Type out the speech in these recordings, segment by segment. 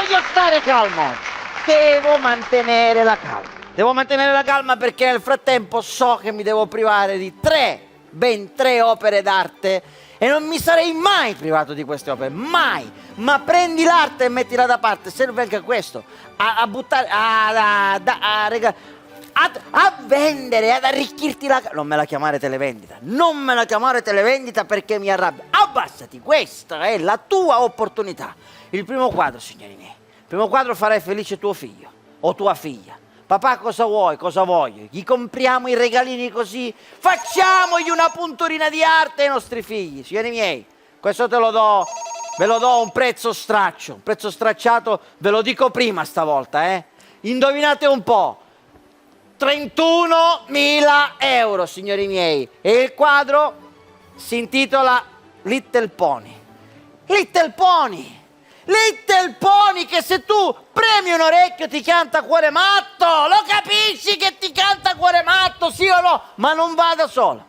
voglio stare calmo oggi. Devo mantenere la calma. Devo mantenere la calma perché nel frattempo so che mi devo privare di ben tre opere d'arte e non mi sarei mai privato di queste opere, mai. Ma prendi l'arte e mettila da parte, serve anche questo, a buttare, a vendere, ad arricchirti la casa. Non me la chiamare televendita, non me la chiamare televendita perché mi arrabbio. Abbassati, questa è la tua opportunità. Il primo quadro, signori miei, il primo quadro farai felice tuo figlio o tua figlia. Papà, cosa vuoi? Cosa voglio? Gli compriamo i regalini così? Facciamogli una punturina di arte ai nostri figli. Signori miei, questo ve lo do a un prezzo straccio, un prezzo stracciato, ve lo dico prima stavolta, eh? Indovinate un po', 31.000 euro, signori miei. E il quadro si intitola Little Pony. Little Pony! Little Pony, che se tu premi un orecchio ti canta Cuore matto, lo capisci che ti canta Cuore matto, sì o no? Ma non va da solo.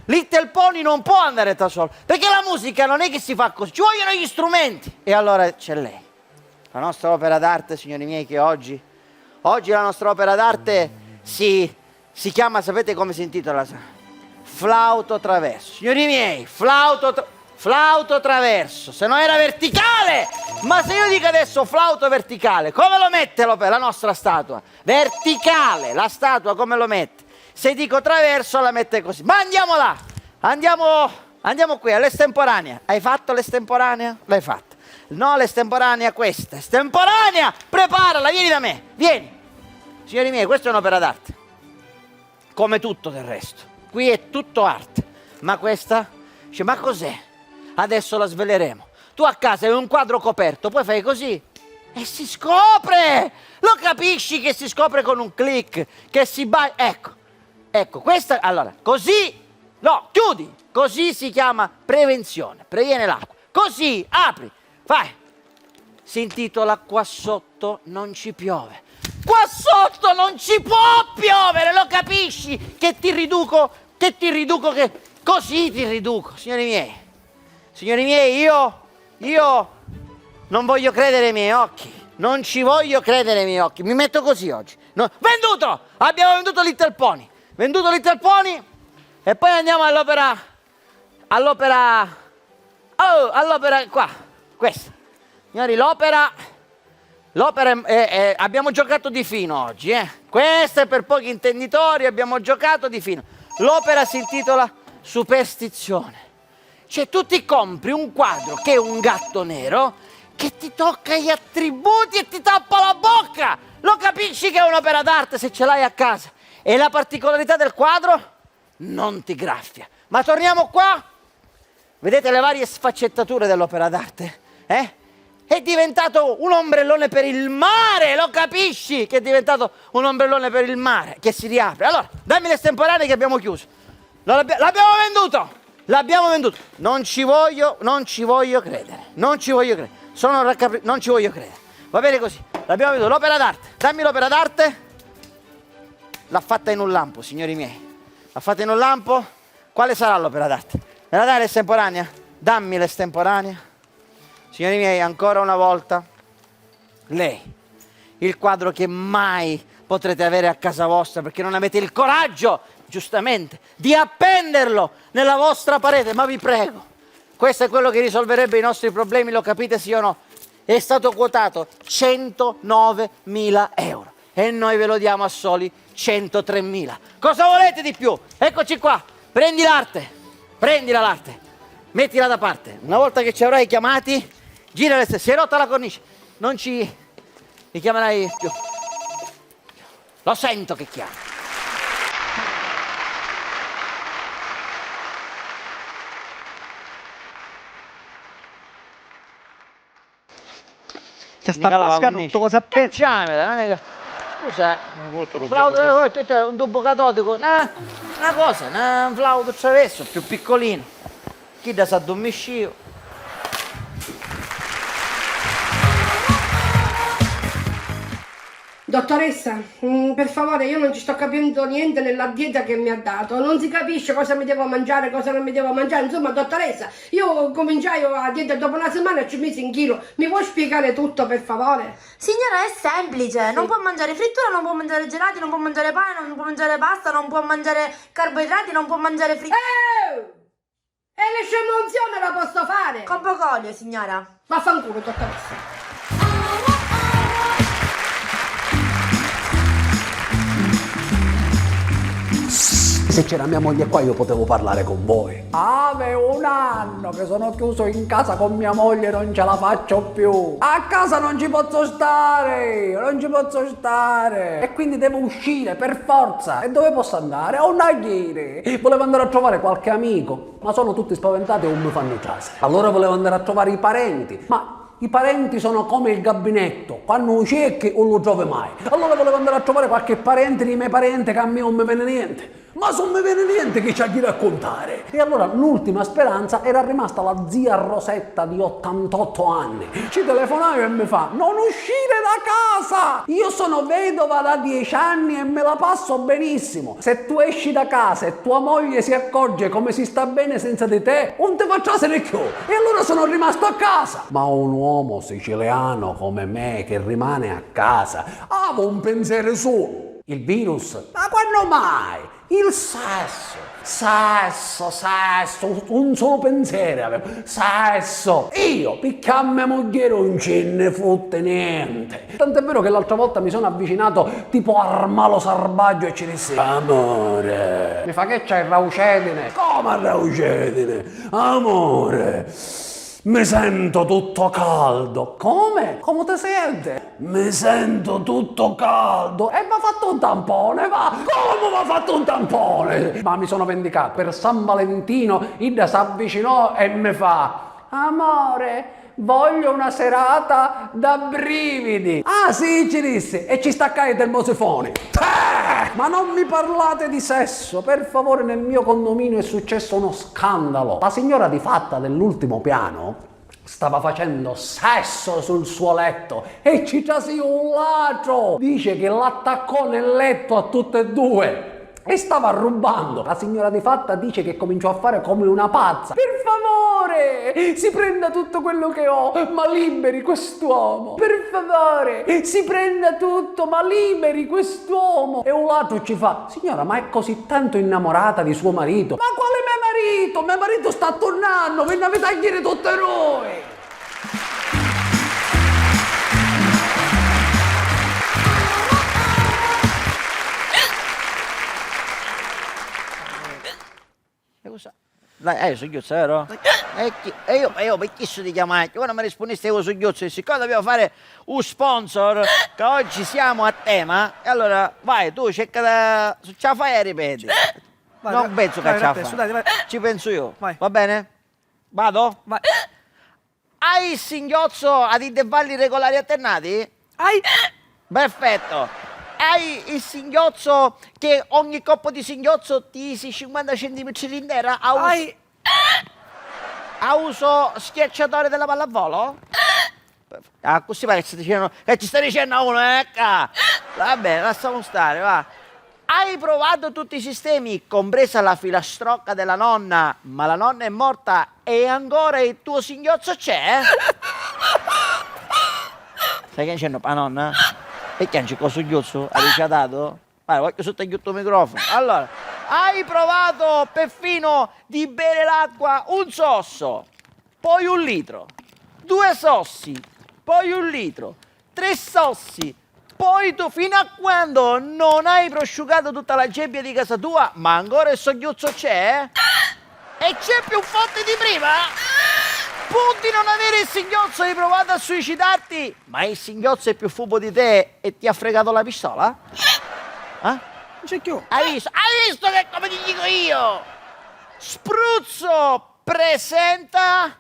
Little Pony non può andare da solo, perché la musica non è che si fa così, ci vogliono gli strumenti. E allora c'è lei, la nostra opera d'arte, signori miei, che oggi la nostra opera d'arte si chiama, sapete come si intitola? Flauto traverso. Signori miei, flauto traverso, se no era verticale, ma se io dico adesso flauto verticale, come lo mette la nostra statua? Verticale, la statua come lo mette? Se dico traverso la mette così, ma andiamo là, andiamo qui all'estemporanea. Hai fatto l'estemporanea? L'hai fatta. No, l'estemporanea questa, estemporanea, preparala, vieni da me, vieni. Signori miei, questa è un'opera d'arte, come tutto del resto, qui è tutto arte, ma questa, dice, ma cos'è? Adesso la sveleremo. Tu a casa hai un quadro coperto, poi fai così e si scopre. Lo capisci che si scopre con un click, che si ecco, questa, allora, così, no, chiudi, così si chiama prevenzione, previene l'acqua. Così, apri, fai. Si intitola Qua sotto non ci piove. Qua sotto non ci può piovere, lo capisci? Che ti riduco, che così ti riduco, signori miei. Signori miei, io non voglio credere ai miei occhi, non ci voglio credere ai miei occhi, mi metto così oggi. No. Venduto! Abbiamo venduto Little Pony, e poi andiamo all'opera qua, questa. Signori, l'opera abbiamo giocato di fino oggi, Questo è per pochi intenditori, abbiamo giocato di fino. L'opera si intitola Superstizione. Cioè tu ti compri un quadro che è un gatto nero che ti tocca gli attributi e ti tappa la bocca. Lo capisci che è un'opera d'arte se ce l'hai a casa. E la particolarità del quadro? Non ti graffia. Ma torniamo qua. Vedete le varie sfaccettature dell'opera d'arte? È diventato un ombrellone per il mare, lo capisci? Che è diventato un ombrellone per il mare, che si riapre. Allora, dammi l'estemporaneo che abbiamo chiuso. L'abbiamo venduto! L'abbiamo venduto, non ci voglio credere, non ci voglio credere, va bene così, l'abbiamo venduto, l'opera d'arte, dammi l'opera d'arte, l'ha fatta in un lampo, signori miei, l'ha fatta in un lampo, quale sarà l'opera d'arte? Me la dai l'estemporanea? Dammi l'estemporanea, signori miei, ancora una volta, lei, il quadro che mai potrete avere a casa vostra perché non avete il coraggio, giustamente, di appenderlo nella vostra parete, ma vi prego, questo è quello che risolverebbe i nostri problemi, lo capite sì o no? È stato quotato 109.000 euro e noi ve lo diamo a soli 103.000. Cosa volete di più? Eccoci qua, prendila l'arte, mettila da parte, una volta che ci avrai chiamati, gira si è rotta la cornice, non ci richiamerai più, lo sento che chiama. C'è sta pascarotto, cosa pensa? Scusa, un tubo catodico, una cosa, un flauto traverso, più piccolino. Chi da sa addormiscio? Dottoressa, per favore, io non ci sto capendo niente nella dieta che mi ha dato, non si capisce cosa mi devo mangiare, cosa non mi devo mangiare, insomma, dottoressa, io cominciai la dieta dopo una settimana e ci misi in chilo, mi puoi spiegare tutto per favore? Signora, è semplice, non può mangiare frittura, non può mangiare gelati, non può mangiare pane, non può mangiare pasta, non può mangiare carboidrati, non può mangiare frittura. E le scemunzione la posso fare? Con poco olio, signora. Vaffanculo, dottoressa. Se c'era mia moglie qua io potevo parlare con voi. Avevo un anno che sono chiuso in casa con mia moglie e non ce la faccio più. A casa non ci posso stare, E quindi devo uscire per forza. E dove posso andare? A un agliere. Volevo andare a trovare qualche amico, ma sono tutti spaventati e non mi fanno caso. Allora volevo andare a trovare i parenti, ma i parenti sono come il gabinetto, quando lo cerchi non lo trovi mai. Allora volevo andare a trovare qualche parente dei miei parenti che a me non mi viene niente. Ma non mi viene niente che c'ha di raccontare. E allora l'ultima speranza era rimasta la zia Rosetta di 88 anni. Ci telefonai e mi fa: non uscire da casa! Io sono vedova da 10 anni e me la passo benissimo. Se tu esci da casa e tua moglie si accorge come si sta bene senza di te, non ti faccia se ne più. E allora sono rimasto a casa. Ma un uomo siciliano come me che rimane a casa avevo un pensiero solo: il virus. Ma quando mai? Il sesso, un solo pensiero avevo, sesso. Io, picchia mia moglie non ce ne fotte niente. Tant'è vero che l'altra volta mi sono avvicinato tipo Armalo Sarbaggio e ci dissi: amore. Mi fa: che c'hai, raucedine? Come raucedine? Amore, mi sento tutto caldo. Come? Come ti senti? Mi sento tutto caldo. E mi ha fatto un tampone, va? Come mi ha fatto un tampone? Ma mi sono vendicato. Per San Valentino Ida si avvicinò e mi fa: amore, voglio una serata da brividi. Ah sì, ci disse. E ci staccai i termosifoni. Ma non mi parlate di sesso, per favore. Nel mio condominio è successo uno scandalo. La signora di fatta dell'ultimo piano stava facendo sesso sul suo letto e ci trasi un ladro. Dice che l'attaccò nel letto a tutte e due e stava rubando. La signora di fatta dice che cominciò a fare come una pazza. Per favore, si prenda tutto quello che ho, ma liberi quest'uomo. Per favore, si prenda tutto, ma liberi quest'uomo. E un ladro ci fa: signora, ma è così tanto innamorata di suo marito? Ma quale mio marito? Mio marito sta tornando, ve ne avete a dire tutte noi. Dai, soggiozzo, vero? E io per chi ti chiamai? Quando mi rispondeste io soggiozzo, siccome dobbiamo fare un sponsor, che oggi siamo a tema, e allora vai, tu cerca da... ce la fai e ripeti. Non penso che ce la fai. Ci penso io. Vai. Va bene? Vado? Vai. Hai il singhiozzo ad intervalli regolari alternati? Hai. Perfetto. Hai il singhiozzo che ogni coppo di singhiozzo ti isi 50 cm d'intera? A uso schiacciatore della pallavolo? Ah, così pare che ci stai dicendo a uno, Va bene, lasciamo stare, va. Hai provato tutti i sistemi, compresa la filastrocca della nonna, ma la nonna è morta e ancora il tuo singhiozzo c'è? Sai che c'è la nonna? E che c'è cosa singhiozzo? Hai ricadato? Guarda, voglio sotto il microfono. Allora, hai provato perfino di bere l'acqua un sosso, poi 1 litro, 2 sossi, poi 1 litro, 3 sossi, poi tu fino a quando non hai prosciugato tutta la gebbia di casa tua, ma ancora il soggiozzo c'è? E c'è più forte di prima? Pur di non avere il singhiozzo hai provato a suicidarti, ma il singhiozzo è più furbo di te e ti ha fregato la pistola? C'è più. Hai visto che come ti dico io? Spruzzo presenta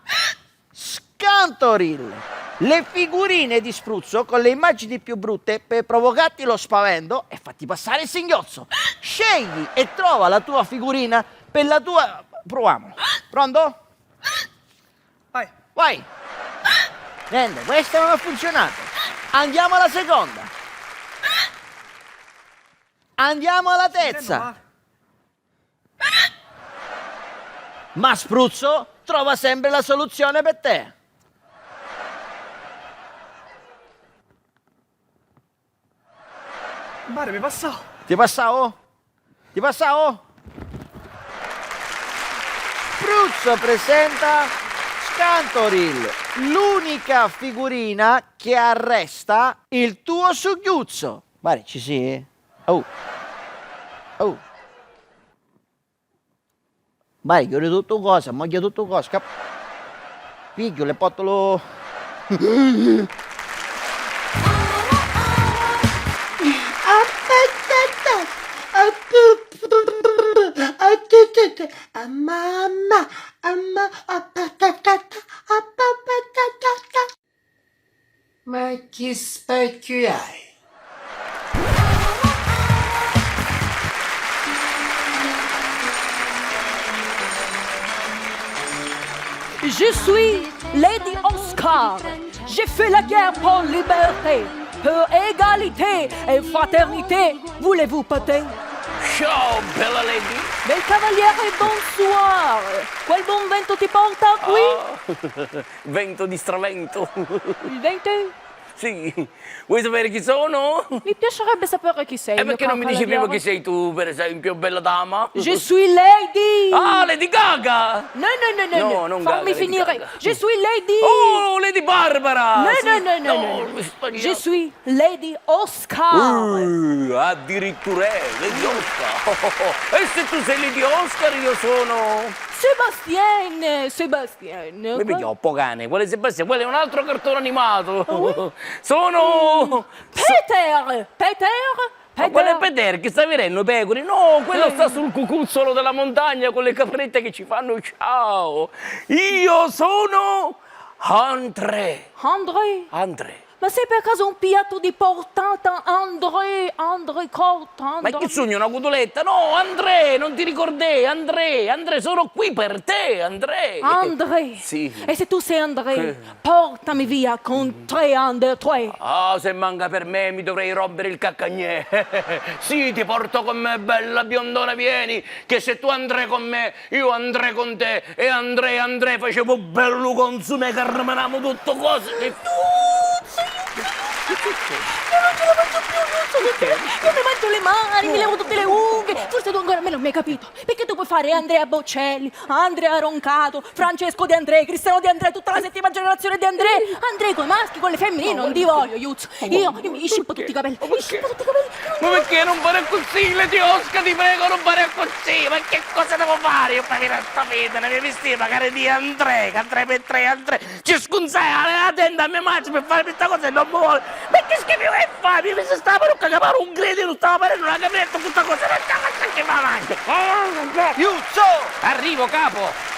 Scantoril, le figurine di Spruzzo con le immagini più brutte per provocarti lo spavento e farti passare il singhiozzo. Scegli e trova la tua figurina per la tua... Proviamolo. Pronto? Vai. Niente, questa non ha funzionato. Andiamo alla seconda. Andiamo alla terza. Ma Spruzzo trova sempre la soluzione per te. Mare, mi passò. Ti passavo? Ti passavo? Spruzzo presenta Scantoril, l'unica figurina che arresta il tuo sughiuzzo. Mare, ci sei? Oh. Oh. Mare, chiudi tutto cosa, moglie tutto cosa. Piglio, le potolo... Ma che specchio hai? Je suis Lady Oscar. J'ai fait la guerre pour liberté, pour égalité et fraternité. Voulez-vous péter? Ciao, bella lady! Bel cavaliere, bonsoir. Quel buon vento ti porta qui? Vento di stravento. Il vento? Sì. Vuoi sapere chi sono? Mi piacerebbe sapere chi sei. E perché non mi dici prima chi sei tu, per esempio, bella dama? Je suis Lady. Ah, Lady Gaga! No, non fammi Gaga, finire. Lady Gaga. Je suis Lady. Oh, Lady Barbara! No. Je suis Lady Oscar. Addirittura Lady Oscar. E se tu sei Lady Oscar, io sono... Sébastien. Mi piglioppo cane, quale Sebastiano? Quello è un altro cartone animato. Sono... Peter. Ma quale Peter? Che sta venendo, pecore? No, quello sta sul cucuzzolo della montagna con le caprette che ci fanno ciao. Io sono André. André? Ma sei per caso un piatto di portata André Corta? Ma che sogno, una cotoletta? No, André, non ti ricordi? André, sono qui per te, André. André? Sì. E se tu sei André, portami via con 3 under 3. Ah, se manca per me mi dovrei rompere il caccagnè. Sì, ti porto con me, bella biondona, vieni, che se tu andrai con me, io andrei con te. E André, facevo bello consume, carmenamo tutto cose. Io non ce la faccio più, io mi mangio le mani, mi levo tutte le unghie. Forse tu ancora me non mi hai capito. Perché tu puoi fare Andrea Bocelli, Andrea Roncato, Francesco De André, Cristiano De André, tutta la settima generazione di André. André con i maschi, con le femminili, non ti voglio, Iuzzo. Io mi scippo tutti i capelli. Ma perché non fare così, Lady Oscar, ti prego, non fare così. Ma che cosa devo fare? Io per sta vita, ne devi vestire magari di André, che André per 3, André. Ci scunsai la tenda a mia madre per fare questa cosa e non mi vuole. Ma che schifo che fai? Mi si stava per cagare un grido, non stava parendo una capretta, tutta cosa, non stava che va avanti. Iuzzo! Arrivo, capo!